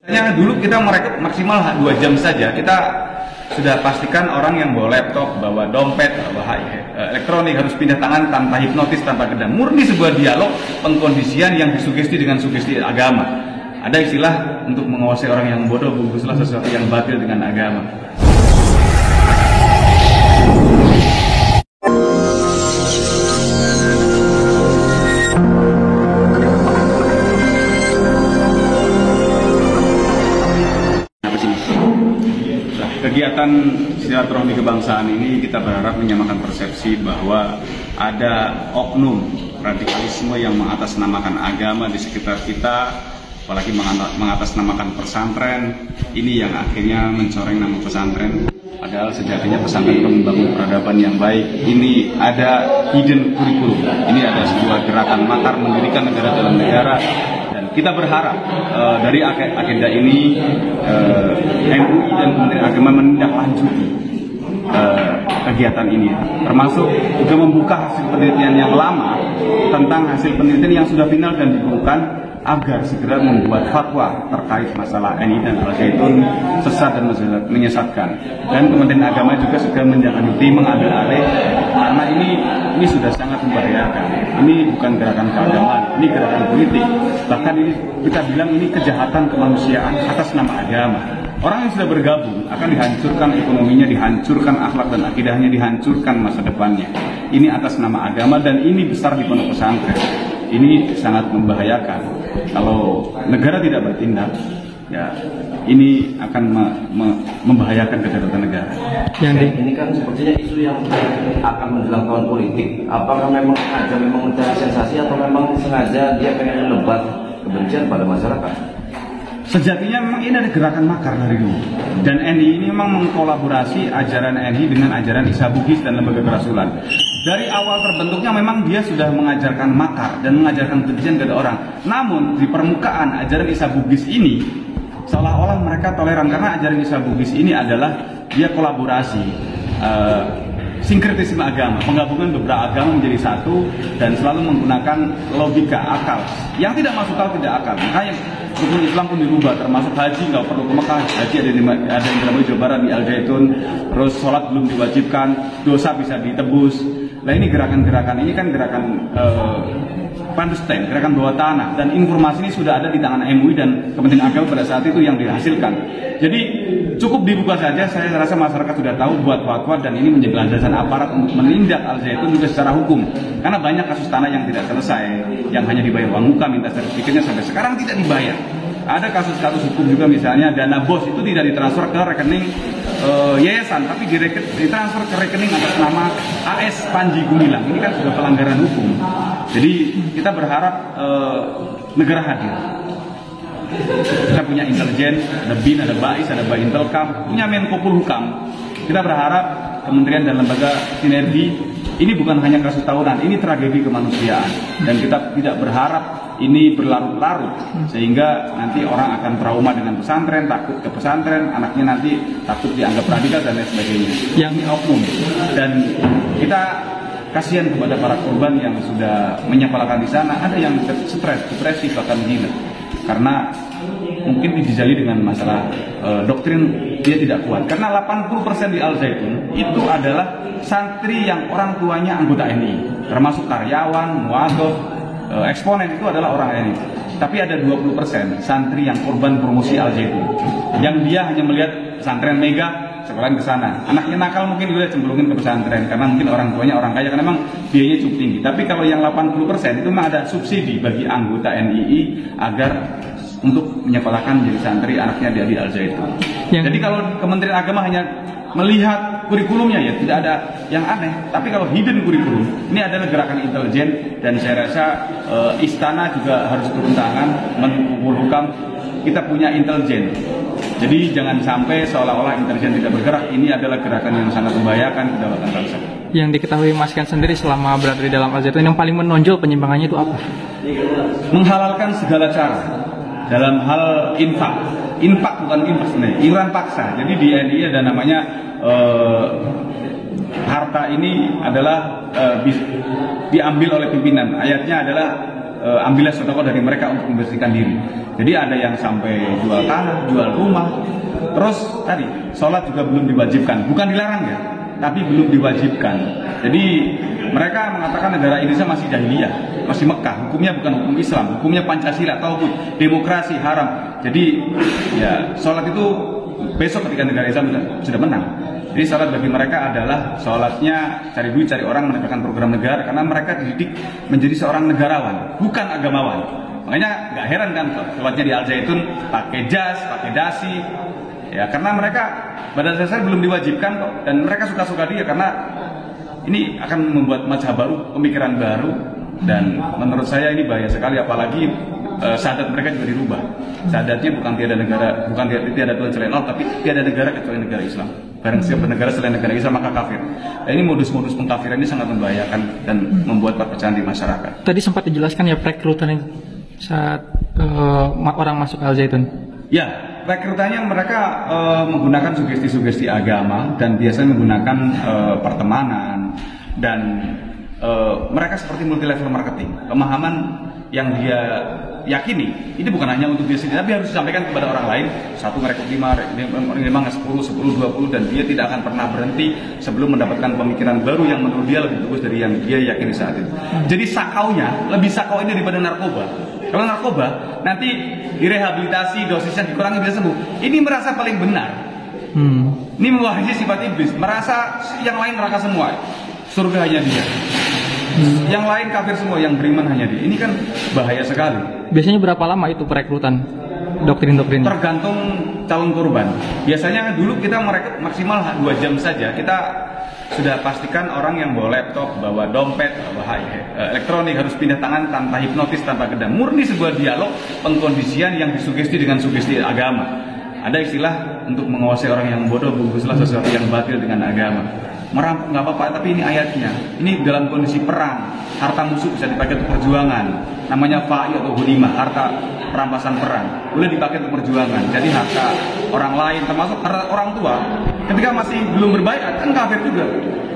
Dulu kita merekrut maksimal 2 jam saja, kita sudah pastikan orang yang bawa laptop, bawa dompet, bawa elektronik harus pindah tangan tanpa hipnotis, tanpa kendam. Murni sebuah dialog pengkondisian yang disugesti dengan sugesti agama. Ada istilah untuk menguasai orang yang bodoh, bungkuslah sesuatu yang batil dengan agama. Kegiatan silaturahmi kebangsaan ini kita berharap menyamakan persepsi bahwa ada oknum radikalisme yang mengatasnamakan agama di sekitar kita, apalagi mengatasnamakan pesantren. Ini yang akhirnya mencoreng nama pesantren. Padahal sejatinya pesantren itu membangun peradaban yang baik. Ini ada hidden curriculum. Ini ada sebuah gerakan makar mendirikan negara dalam negara. Kita berharap dari agenda ini MUI dan Kementerian Agama menindaklanjuti kegiatan ini, termasuk juga membuka hasil penelitian yang lama tentang hasil penelitian yang sudah final dan dibukukan agar segera membuat fatwa terkait masalah NI dan Al-Zaitun sesat dan menyesatkan. Dan Kementerian Agama juga segera menindaklanjuti, mengambil alih, karena ini sudah sangat membahayakan. Ini bukan gerakan keagamaan, ini gerakan politik. Bahkan ini kita bilang ini kejahatan kemanusiaan atas nama agama. Orang yang sudah bergabung akan dihancurkan ekonominya, dihancurkan akhlak dan akidahnya, dihancurkan masa depannya. Ini atas nama agama dan ini besar di pondok pesantren. Ini sangat membahayakan. Kalau negara tidak bertindak, ya ini akan membahayakan kedaulatan negara. Ini kan sepertinya isu yang akan menjelang tahun politik. Apakah memang sengaja mencari sensasi atau memang sengaja dia pengen menebar kebencian pada masyarakat? Sejatinya memang ini ada gerakan makar dari dulu. Dan NI ini memang mengkolaborasi ajaran NI dengan ajaran Isa Bugis dan lembaga kerasulan. Dari awal terbentuknya memang dia sudah mengajarkan makar dan mengajarkan kebencian kepada orang. Namun di permukaan ajaran Isa Bugis ini seolah-olah mereka toleran, karena ajaran Isa Bugis ini adalah dia kolaborasi, sinkretisme agama, penggabungan beberapa agama menjadi satu dan selalu menggunakan logika akal yang tidak masuk akal, tidak akal. Makanya rukun Islam pun dirubah, termasuk haji nggak perlu ke Mekah, haji ada yang di Jawa Barat di Al-Zaitun, terus sholat belum diwajibkan, dosa bisa ditebus. Nah ini gerakan-gerakan ini kan gerakan Pandestan, gerakan bawah tanah, dan informasi ini sudah ada di tangan MUI dan Kementerian Agama pada saat itu yang dihasilkan. Jadi cukup dibuka saja, saya rasa masyarakat sudah tahu buat fatwa, dan ini menjadi landasan aparat untuk menindak Al-Zaitun juga secara hukum. Karena banyak kasus tanah yang tidak selesai, yang hanya dibayar uang muka, minta sertifikatnya sampai sekarang tidak dibayar. Ada kasus-kasus hukum juga, misalnya dana BOS itu tidak ditransfer ke rekening yayasan, tapi ditransfer ke rekening atas nama AS Panji Gumilang. Ini kan sudah pelanggaran hukum. Jadi kita berharap negara hadir. Kita punya intelijen, ada BIN, ada BAIS, ada Baintelkam, punya Menko Polhukam. Kita berharap kementerian dan lembaga sinergi. Ini bukan hanya kasus tahunan, ini tragedi kemanusiaan. Dan kita tidak berharap ini berlarut-larut, sehingga nanti orang akan trauma dengan pesantren, takut ke pesantren, anaknya nanti takut dianggap radikal dan lain sebagainya. Yang ini oknum. Dan kita kasihan kepada para korban yang sudah menyekolahkan di sana. Ada yang stres, depresi, bahkan gila. Karena mungkin dijali dengan masalah doktrin dia tidak kuat. Karena 80% di Al-Zaitun itu adalah santri yang orang tuanya anggota NI, termasuk karyawan, muadhof, eksponen itu adalah orang NI. Tapi ada 20% santri yang korban promosi Al-Zaitun, yang dia hanya melihat pesantren mega, sekolahan ke sana. Anaknya nakal mungkin juga cemplungin ke pesantren karena mungkin orang tuanya orang kaya, karena memang biayanya cukup tinggi. Tapi kalau yang 80% itu memang ada subsidi bagi anggota NII agar untuk menyekolahkan menjadi santri anaknya di Al-Zaitun. Jadi kalau Kementerian Agama hanya melihat kurikulumnya, ya tidak ada yang aneh. Tapi kalau hidden kurikulum, ini adalah gerakan intelijen, dan saya rasa istana juga harus turun tangan, Menko Polhukam. Kita punya intelijen. Jadi jangan sampai seolah-olah intelijen tidak bergerak. Ini adalah gerakan yang sangat membahayakan kedaulatan bangsa. Yang diketahui Mas Ken sendiri selama berada di dalam Al-Zaitun, yang paling menonjol penyimpangannya itu apa? Menghalalkan segala cara dalam hal infak bukan infak sebenarnya, iuran paksa. Jadi di NI ada namanya harta ini adalah diambil oleh pimpinan. Ayatnya adalah ambillah sedekah dari mereka untuk membersihkan diri. Jadi ada yang sampai jual tanah, jual rumah. Terus tadi sholat juga belum diwajibkan, bukan dilarang ya, tapi belum diwajibkan. Jadi mereka mengatakan negara Indonesia masih jahiliyah, masih Mekah, hukumnya bukan hukum Islam, hukumnya Pancasila, tauhid, demokrasi, haram. Jadi ya sholat itu besok ketika negara Islam sudah menang. Jadi sholat bagi mereka adalah sholatnya cari duit, cari orang, menegakkan program negara, karena mereka dididik menjadi seorang negarawan, bukan agamawan. Makanya nggak heran kan sholatnya di Al Zaitun pakai jas, pakai dasi, ya karena mereka pada dasarnya belum diwajibkan kok, dan mereka suka-suka dia karena ini akan membuat mazhab baru, pemikiran baru, dan menurut saya ini bahaya sekali, apalagi syahadat mereka juga dirubah. Syahadatnya bukan tiada Tuhan selain Allah, tapi tiada negara kecuali negara Islam. Barang siapa negara selain negara Islam maka kafir. Nah, ini modus-modus pengkafiran ini sangat membahayakan dan membuat perpecahan di masyarakat. Tadi sempat dijelaskan ya perekrutan saat orang masuk Al Zaitun. Ya, rekrutannya mereka menggunakan sugesti-sugesti agama dan biasanya menggunakan pertemanan, dan mereka seperti multi level marketing. Pemahaman yang dia yakini ini bukan hanya untuk dia sendiri, tapi harus disampaikan kepada orang lain. Satu merekrut 5, 10, 20, dan dia tidak akan pernah berhenti sebelum mendapatkan pemikiran baru yang menurut dia lebih bagus dari yang dia yakini saat itu. Jadi sakaunya lebih sakau ini daripada narkoba. Kalau narkoba nanti direhabilitasi, dosisnya dikurangi bisa sembuh. Ini merasa paling benar. Ini mewarisi sifat iblis, merasa yang lain neraka semua, surga hanya dia. Yang lain kafir semua, yang beriman hanya dia. Ini kan bahaya sekali. Biasanya berapa lama itu perekrutan doktrin-doktrin? Tergantung calon korban. Biasanya dulu kita merekrut maksimal 2 jam saja. Kita sudah pastikan orang yang bawa laptop, bawa dompet, bawa elektronik harus pindah tangan tanpa hipnotis, tanpa gedam. Murni sebuah dialog pengkondisian yang disugesti dengan sugesti agama. Ada istilah untuk menguasai orang yang bodoh, bungkuslah sesuatu yang batil dengan agama. Merampok nggak apa-apa, tapi ini ayatnya. Ini dalam kondisi perang, harta musuh bisa dipakai untuk perjuangan. Namanya fa'i atau hunimah, harta perampasan perang. Boleh dipakai untuk perjuangan. Jadi harta orang lain, termasuk harta orang tua, ketika masih belum berbaiat, kan kafir juga.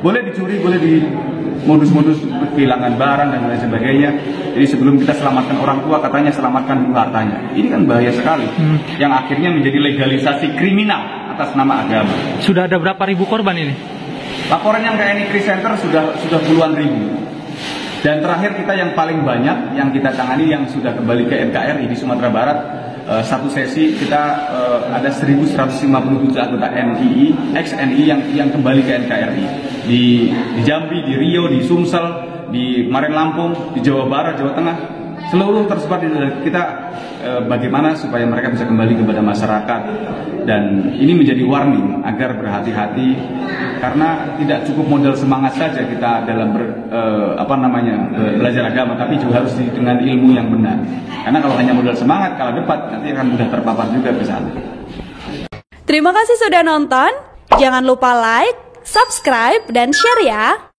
Boleh dicuri, boleh di modus-modus kehilangan barang dan lain sebagainya. Jadi sebelum kita selamatkan orang tua, katanya selamatkan dulu hartanya. Ini kan bahaya sekali. Yang akhirnya menjadi legalisasi kriminal atas nama agama. Sudah ada berapa ribu korban ini? Laporan yang ke NKRI Center sudah puluhan ribu. Dan terakhir kita yang paling banyak yang kita tangani yang sudah kembali ke NKRI di Sumatera Barat, satu sesi kita ada 1.157 anggota NII, ex-NII yang kembali ke NKRI di Jambi, di Riau, di Sumsel, di Maren Lampung, di Jawa Barat, Jawa Tengah, seluruh tersebar di kita. Bagaimana supaya mereka bisa kembali kepada masyarakat, dan ini menjadi warning agar berhati-hati, karena tidak cukup modal semangat saja kita dalam belajar agama, tapi juga harus dengan ilmu yang benar. Karena kalau hanya modal semangat, kalah debat, nanti akan mudah terpapar juga ke sana. Terima kasih sudah nonton. Jangan lupa like, subscribe, dan share ya.